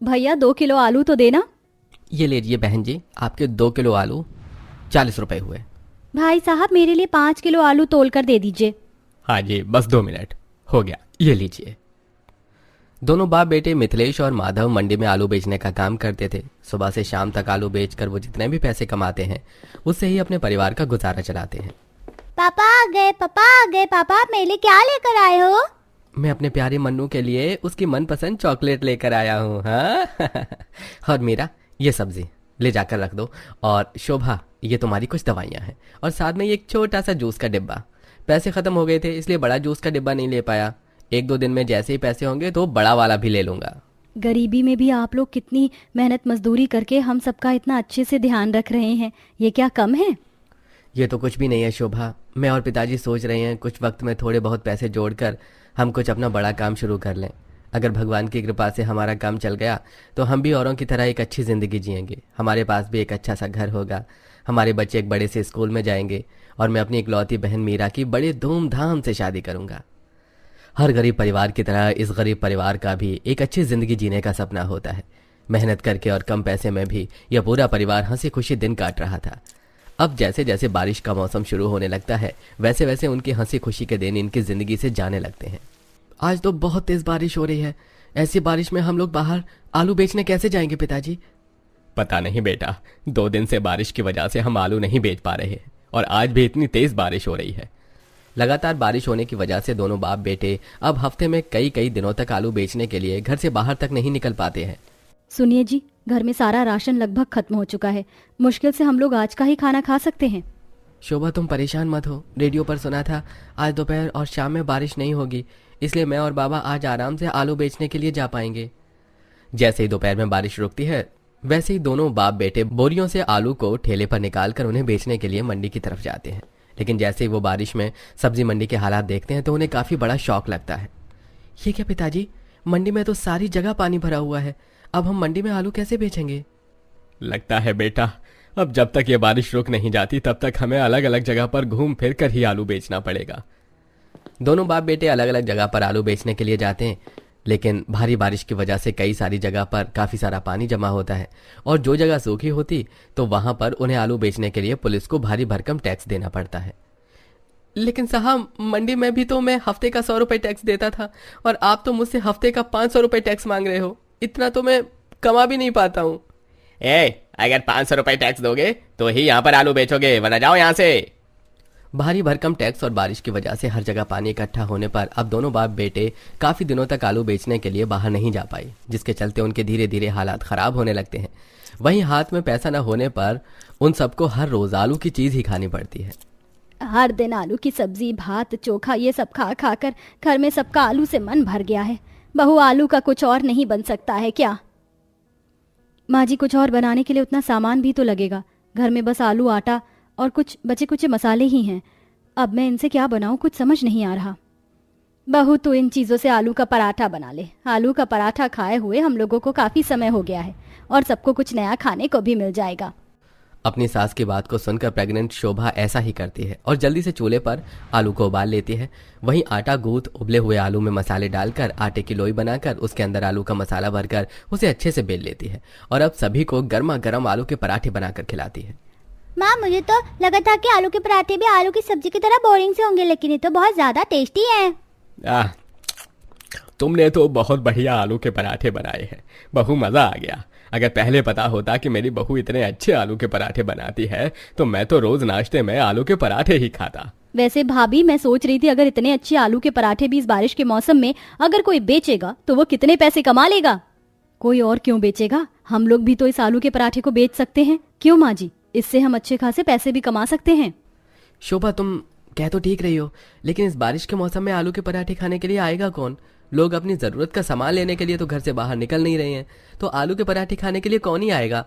भैया 2 किलो आलू तो देना। ये लीजिए बहन जी, आपके 2 किलो आलू 40 रुपए हुए। भाई साहब मेरे लिए 5 किलो आलू तोल कर दे दीजिए। हाँ जी, बस 2 मिनट हो गया, ये लीजिए। दोनों बाप बेटे मिथिलेश और माधव मंडी में आलू बेचने का काम करते थे। सुबह से शाम तक आलू बेचकर वो जितने भी पैसे कमाते हैं उससे ही अपने परिवार का गुजारा चलाते हैं। पापा आ गए, पापा आ गए। पापा आप मेरे लिए क्या लेकर आए हो? मैं अपने प्यारे मन्नू के लिए उसकी मनपसंद चॉकलेट लेकर आया हूँ। हाँ और मीरा, ये सब्जी ले जाकर रख दो। और शोभा, ये तुम्हारी कुछ दवाइयाँ हैं और साथ में ये एक छोटा सा जूस का डिब्बा। पैसे खत्म हो गए थे इसलिए बड़ा जूस का डिब्बा नहीं ले पाया। 1-2 दिन में जैसे ही पैसे होंगे तो बड़ा वाला भी ले लूंगा। गरीबी में भी आप लोग कितनी मेहनत मजदूरी करके हम सबका इतना अच्छे से ध्यान रख रहे हैं, ये क्या कम है? ये तो कुछ भी नहीं है शोभा। मैं और पिताजी सोच रहे हैं कुछ वक्त में थोड़े बहुत पैसे जोड़कर हम कुछ अपना बड़ा काम शुरू कर लें। अगर भगवान की कृपा से हमारा काम चल गया तो हम भी औरों की तरह एक अच्छी ज़िंदगी जिएंगे। हमारे पास भी एक अच्छा सा घर होगा, हमारे बच्चे एक बड़े से स्कूल में जाएंगे और मैं अपनी इकलौती बहन मीरा की बड़े धूमधाम से शादी करूंगा। हर गरीब परिवार की तरह इस गरीब परिवार का भी एक अच्छी ज़िंदगी जीने का सपना होता है। मेहनत करके और कम पैसे में भी यह पूरा परिवार हंसी खुशी दिन काट रहा था। अब जैसे जैसे बारिश का मौसम शुरू होने लगता है वैसे वैसे उनकी हंसी खुशी के दिन इनकी ज़िंदगी से जाने लगते हैं। आज तो बहुत तेज़ बारिश हो रही है। ऐसी बारिश में हम लोग बाहर आलू बेचने कैसे जाएंगे पिताजी? पता नहीं बेटा, 2 दिन से बारिश की वजह से हम आलू नहीं बेच पा रहे और आज भी इतनी तेज़ बारिश हो रही है। लगातार बारिश होने की वजह से दोनों बाप बेटे अब हफ्ते में कई कई दिनों तक आलू बेचने के लिए घर से बाहर तक नहीं निकल पाते हैं। सुनिए जी, घर में सारा राशन लगभग खत्म हो चुका है। मुश्किल से हम लोग आज का ही खाना खा सकते हैं। शोभा तुम परेशान मत हो, रेडियो पर सुना था आज दोपहर और शाम में बारिश नहीं होगी, इसलिए मैं और बाबा आज आराम से आलू बेचने के लिए जा पाएंगे। जैसे ही दोपहर में बारिश रुकती है वैसे ही दोनों बाप बेटे बोरियों से आलू को ठेले पर निकालकर उन्हें बेचने के लिए मंडी की तरफ जाते हैं। लेकिन जैसे ही वो बारिश में सब्जी मंडी के हालात देखते हैं तो उन्हें काफ़ी बड़ा शौक लगता है। ये क्या पिताजी, मंडी में तो सारी जगह पानी भरा हुआ है, अब हम मंडी में आलू कैसे बेचेंगे? लगता है बेटा, अब जब तक ये बारिश रुक नहीं जाती तब तक हमें अलग अलग जगह पर घूम फिर कर ही आलू बेचना पड़ेगा। दोनों बाप बेटे अलग अलग जगह पर आलू बेचने के लिए जाते हैं, लेकिन भारी बारिश की वजह से कई सारी जगह पर काफ़ी सारा पानी जमा होता है और जो जगह सूखी होती तो वहां पर उन्हें आलू बेचने के लिए पुलिस को भारी भरकम टैक्स देना पड़ता है। लेकिन साहब, मंडी में भी तो मैं हफ्ते का 100 रुपये टैक्स देता था और आप तो मुझसे हफ्ते का 500 रुपये टैक्स मांग रहे हो। इतना तो मैं कमा भी नहीं पाता हूँ। अगर 500 रुपये टैक्स दोगे तो ही यहाँ पर आलू बेचोगे, वरना जाओ यहाँ से। भारी भरकम टैक्स और बारिश की वजह से हर जगह पानी इकट्ठा होने पर अब दोनों बाप बेटे काफ़ी दिनों तक आलू बेचने के लिए बाहर नहीं जा पाए, जिसके चलते उनके धीरे धीरे हालात ख़राब होने लगते हैं। वहीं हाथ में पैसा न होने पर उन सबको हर रोज़ आलू की चीज़ ही खानी पड़ती है। हर दिन आलू की सब्जी, भात, चोखा ये सब खा खा कर घर में सबका आलू से मन भर गया है। बहू, आलू का कुछ और नहीं बन सकता है क्या? माँ जी, कुछ और बनाने के लिए उतना सामान भी तो लगेगा। घर में बस आलू, आटा और कुछ बचे कुचे मसाले ही हैं। अब मैं इनसे क्या बनाऊं, कुछ समझ नहीं आ रहा। बहू, तू इन चीज़ों से आलू का पराठा बना ले। आलू का पराठा खाए हुए हम लोगों को काफ़ी समय हो गया है और सबको कुछ नया खाने को भी मिल जाएगा। अपनी सास की बात को सुनकर प्रेग्नेंट शोभा ऐसा ही करती है और जल्दी से चूल्हे पर आलू को उबाल लेती है। वहीं आटा गूंथ उबले हुए आलू में मसाले डालकर आटे की लोई बनाकर उसके अंदर आलू का मसाला भरकर उसे अच्छे से बेल लेती है और अब सभी को गर्मा गर्म आलू के पराठे बनाकर खिलाती है। माँ, मुझे तो लगा था कि आलू के पराठे भी आलू की सब्जी की तरह बोरिंग से होंगे, लेकिन ये तो बहुत ज्यादा टेस्टी है। तुमने तो बहुत बढ़िया आलू के पराठे बनाए हैं बहू, मजा आ गया। अगर पहले पता होता कि मेरी बहू इतने अच्छे आलू के पराठे बनाती है तो मैं तो रोज नाश्ते में आलू के पराठे ही खाता। वैसे भाभी, मैं सोच रही थी अगर इतने अच्छे आलू के पराठे भी इस बारिश के मौसम में अगर कोई बेचेगा तो वो कितने पैसे कमा लेगा। कोई और क्यों बेचेगा, हम लोग भी तो इस आलू के पराठे को बेच सकते हैं। क्यों माँ जी, इससे हम अच्छे खासे पैसे भी कमा सकते हैं। शोभा, तुम कह तो ठीक रही हो, लेकिन इस बारिश के मौसम में आलू के पराठे खाने के लिए आएगा कौन? लोग अपनी ज़रूरत का सामान लेने के लिए तो घर से बाहर निकल नहीं रहे हैं, तो आलू के पराठे खाने के लिए कौन ही आएगा?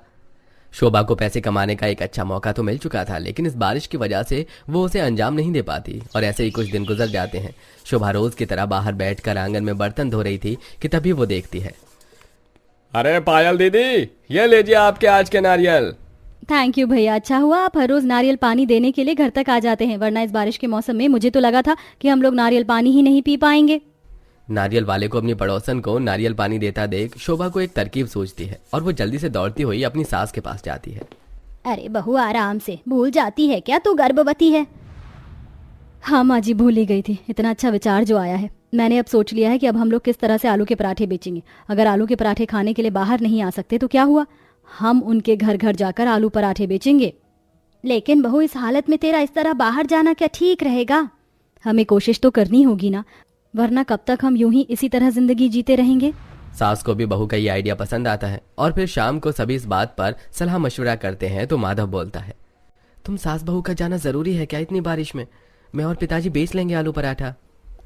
शोभा को पैसे कमाने का एक अच्छा मौका तो मिल चुका था, लेकिन इस बारिश की वजह से वो उसे अंजाम नहीं दे पाती और ऐसे ही कुछ दिन गुजर जाते हैं। शोभा रोज की तरह बाहर बैठकर आंगन में बर्तन धो रही थी कि तभी वो देखती है, अरे पायल दीदी, ये लीजिए आपके आज के नारियल। थैंक यू भैया, अच्छा हुआ आप हर रोज नारियल पानी देने के लिए घर तक आ जाते हैं, वरना इस बारिश के मौसम में मुझे तो लगा था कि हम लोग नारियल पानी ही नहीं पी पाएंगे। नारियल वाले को अपनी पड़ोसन को नारियल पानी देता देख शोभा को एक तरकीब सूझती है और वो जल्दी से दौड़ती हुई अपनी सास के पास जाती है। अरे बहू आराम से, भूल जाती है क्या तू गर्भवती है? हाँ माँ जी, भूल ही गई थी। इतना अच्छा विचार जो आया है। मैंने अब सोच लिया है कि अब हम लोग किस तरह से आलू के पराठे बेचेंगे। अगर आलू के पराठे खाने के लिए बाहर नहीं आ सकते तो क्या हुआ, हम उनके घर घर जाकर आलू पराठे बेचेंगे। लेकिन बहू, इस हालत में तेरा इस तरह बाहर जाना क्या ठीक रहेगा? हमें कोशिश तो करनी होगी ना, वरना कब तक हम यूं ही इसी तरह जिंदगी जीते रहेंगे। सास को भी बहू का ये आइडिया पसंद आता है और फिर शाम को सभी इस बात पर सलाह मशवरा करते हैं तो माधव बोलता है, तुम सास बहू का जाना जरूरी है क्या इतनी बारिश में? मैं और पिताजी बेच लेंगे आलू पराठा।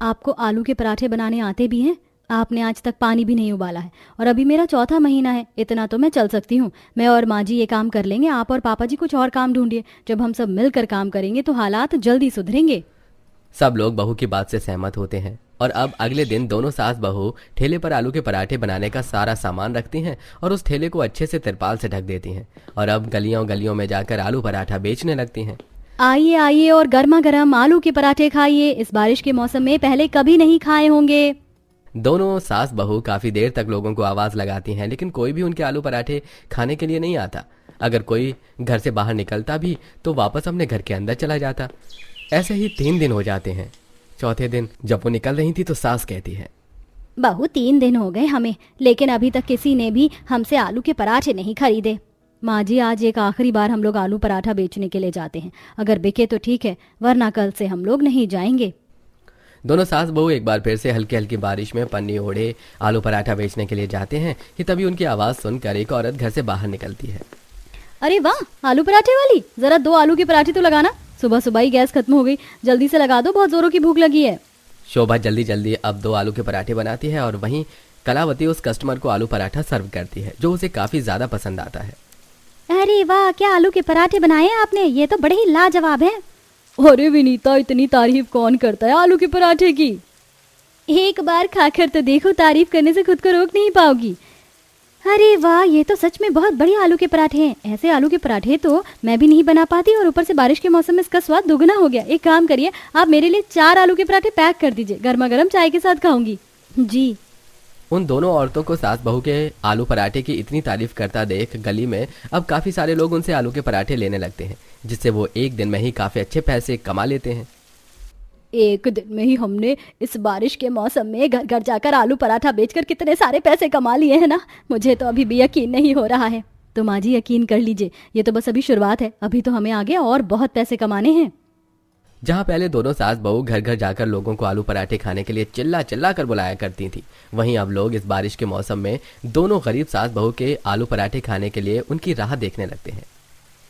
आपको आलू के पराठे बनाने आते भी हैं? आपने आज तक पानी भी नहीं उबाला है और अभी मेरा चौथा महीना है। इतना तो मैं चल सकती हूँ। मैं और माँ जी ये काम कर लेंगे, आप और पापा जी कुछ और काम ढूंढिए। जब हम सब मिलकर काम करेंगे तो हालात जल्दी सुधरेंगे। सब लोग बहू की बात से सहमत होते हैं और अब अगले दिन दोनों सास बहू ठेले पर आलू के पराठे बनाने का सारा सामान रखती हैं और उस ठेले को अच्छे से तिरपाल से ढक देती हैं और अब गलियों गलियों में जाकर आलू पराठा बेचने लगती हैं। आइए आइए और गर्मा गर्म आलू के पराठे खाइए। इस बारिश के मौसम में पहले कभी नहीं खाए होंगे। दोनों सास बहू काफी देर तक लोगों को आवाज लगाती हैं लेकिन कोई भी उनके आलू पराठे खाने के लिए नहीं आता। अगर कोई घर से बाहर निकलता भी तो वापस अपने घर के अंदर चला जाता। ऐसे ही 3 दिन हो जाते हैं। चौथे दिन जब वो निकल रही थी तो सास कहती है, बहू 3 दिन हो गए हमें, लेकिन अभी तक किसी ने भी हमसे आलू के पराठे नहीं खरीदे। माँ जी, आज एक आखिरी बार हम लोग आलू पराठा बेचने के लिए जाते हैं। अगर बिके तो ठीक है, वरना कल से हम लोग नहीं जाएंगे। दोनों सास बहू एक बार फिर से हल्की हल्की बारिश में पन्नी ओढ़े आलू पराठा बेचने के लिए जाते हैं कि तभी उनकी आवाज सुनकर एक औरत घर से बाहर निकलती है। अरे वाह, आलू पराठे वाली, जरा 2 आलू के पराठे तो लगाना। सुबह सुबह ही गैस खत्म हो गई, जल्दी से लगा दो, बहुत जोरों की भूख लगी है। शोभा जल्दी जल्दी अब 2 आलू के पराठे बनाती है और वहीं कलावती उस कस्टमर को आलू पराठा सर्व करती है जो उसे काफी ज्यादा पसंद आता है। अरे वाह, क्या आलू के पराठे बनाए हैं आपने, ये तो बड़े ही लाजवाब है। अरे विनीता, इतनी तारीफ कौन करता है आलू के पराठे की? एक बार खाकर तो देखो, तारीफ करने से खुद को रोक नहीं पाओगी। अरे वाह, ये तो सच में बहुत बढ़िया आलू के पराठे हैं। ऐसे आलू के पराठे तो मैं भी नहीं बना पाती और ऊपर से बारिश के मौसम में इसका स्वाद दुगना हो गया। एक काम करिए, आप मेरे लिए 4 आलू के पराठे पैक कर दीजिए, गर्मा गर्म चाय के साथ खाऊंगी। जी। उन दोनों औरतों को सास बहू के आलू पराठे की इतनी तारीफ करता देख गली में अब काफी सारे लोग उनसे आलू के पराठे लेने लगते हैं, जिससे वो एक दिन में ही काफी अच्छे पैसे कमा लेते हैं। एक दिन में ही हमने इस बारिश के मौसम में घर घर जाकर आलू पराठा बेचकर कितने सारे पैसे कमा लिए हैं ना। मुझे तो अभी भी यकीन नहीं हो रहा है। तो माँ जी, यकीन कर लीजिए, ये तो बस अभी शुरुआत है। अभी तो हमें आगे और बहुत पैसे कमाने हैं। जहाँ पहले दोनों सास बहू घर घर जाकर लोगों को आलू पराठे खाने के लिए चिल्ला चिल्ला कर बुलाया करती थी, वहीं अब लोग इस बारिश के मौसम में दोनों गरीब सास बहू के आलू पराठे खाने के लिए उनकी राह देखने लगते हैं।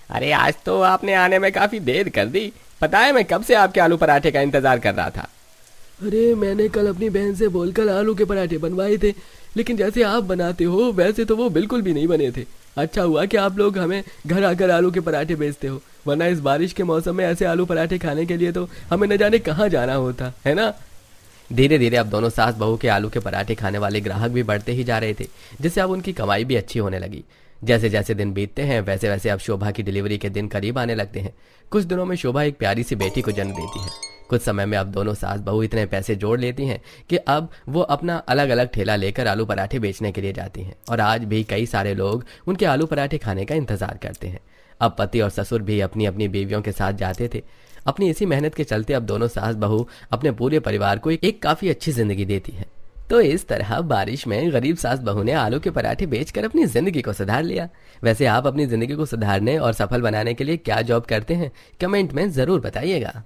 अरे आज तो आपने आने में काफी देर कर दी। पता है मैं कब से आपके आलू पराठे का इंतजार कर रहा था। अरे मैंने कल अपनी बहन से बोलकर आलू के पराठे बनवाए थे, लेकिन जैसे आप बनाते हो वैसे तो वो बिल्कुल भी नहीं बने थे। अच्छा हुआ कि आप लोग हमें घर आकर आलू के पराठे बेचते हो, वरना इस बारिश के मौसम में ऐसे आलू पराठे खाने के लिए तो हमें न जाने कहाँ जाना होता है ना। धीरे धीरे अब दोनों सास बहू के आलू के पराठे खाने वाले ग्राहक भी बढ़ते ही जा रहे थे, जिससे अब उनकी कमाई भी अच्छी होने लगी। जैसे जैसे दिन बीतते हैं वैसे वैसे अब शोभा की डिलीवरी के दिन करीब आने लगते हैं। कुछ दिनों में शोभा एक प्यारी सी बेटी को जन्म देती है। कुछ समय में अब दोनों सास बहू इतने पैसे जोड़ लेती हैं कि अब वो अपना अलग अलग ठेला लेकर आलू पराठे बेचने के लिए जाती हैं और आज भी कई सारे लोग उनके आलू पराठे खाने का इंतजार करते हैं। अब पति और ससुर भी अपनी अपनी बीवियों के साथ जाते थे। अपनी इसी मेहनत के चलते अब दोनों सास बहू अपने पूरे परिवार को एक काफी अच्छी जिंदगी देती है। तो इस तरह बारिश में गरीब सास बहू ने आलू के पराठे बेचकर अपनी जिंदगी को सुधार लिया। वैसे आप अपनी जिंदगी को सुधारने और सफल बनाने के लिए क्या जॉब करते हैं, कमेंट में जरूर बताइएगा।